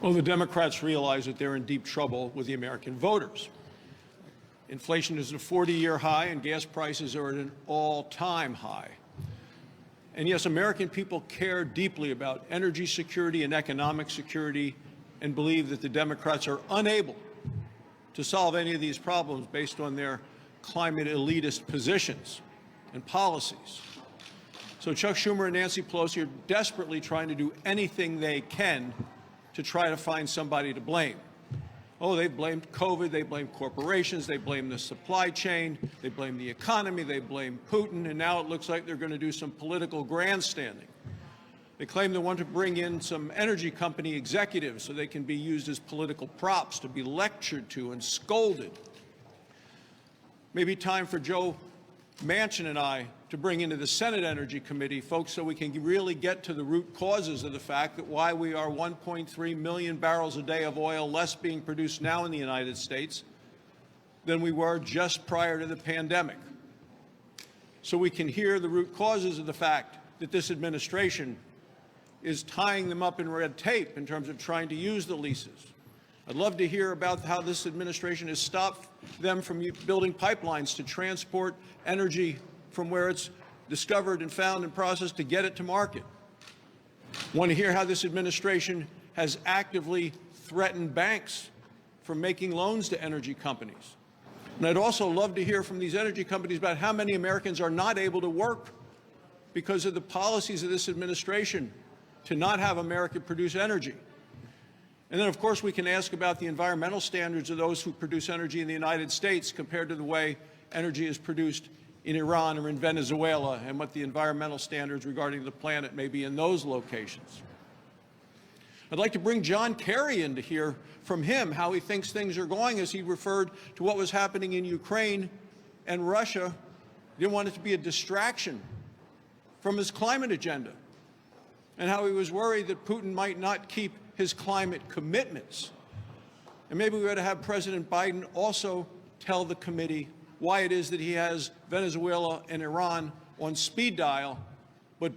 Well, the Democrats realize that they're in deep trouble with the American voters. Inflation is at a 40-year high, and gas prices are at an all-time high. And yes, American people care deeply about energy security and economic security and believe that the Democrats are unable to solve any of these problems based on their climate elitist positions and policies. So Chuck Schumer and Nancy Pelosi are desperately trying to do anything they can to try to find somebody to blame. Oh, they blamed COVID, they blamed corporations, they blame the supply chain, they blame the economy, they blame Putin, and now it looks like they're going to do some political grandstanding. They claim they want to bring in some energy company executives so they can be used as political props to be lectured to and scolded. Maybe time for Joe Manchin and I to bring into the Senate Energy Committee, folks, so we can really get to the root causes of the fact that why we are 1.3 million barrels a day of oil less being produced now in the United States than we were just prior to the pandemic. So we can hear the root causes of the fact that this administration is tying them up in red tape in terms of trying to use the leases. I'd love to hear about how this administration has stopped them from building pipelines to transport energy from where it's discovered and found and processed to get it to market. Want to hear how this administration has actively threatened banks from making loans to energy companies. And I'd also love to hear from these energy companies about how many Americans are not able to work because of the policies of this administration to not have America produce energy. And then, of course, we can ask about the environmental standards of those who produce energy in the United States compared to the way energy is produced in Iran or in Venezuela, and what the environmental standards regarding the planet may be in those locations. I'd like to bring John Kerry in to hear from him how he thinks things are going, as he referred to what was happening in Ukraine and Russia. He didn't want it to be a distraction from his climate agenda, and how he was worried that Putin might not keep his climate commitments. And maybe we ought to have President Biden also tell the committee why it is that he has Venezuela and Iran on speed dial, but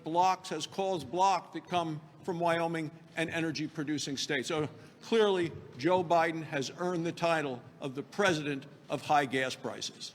has calls blocked that come from Wyoming and energy-producing states. So clearly, Joe Biden has earned the title of the president of high gas prices.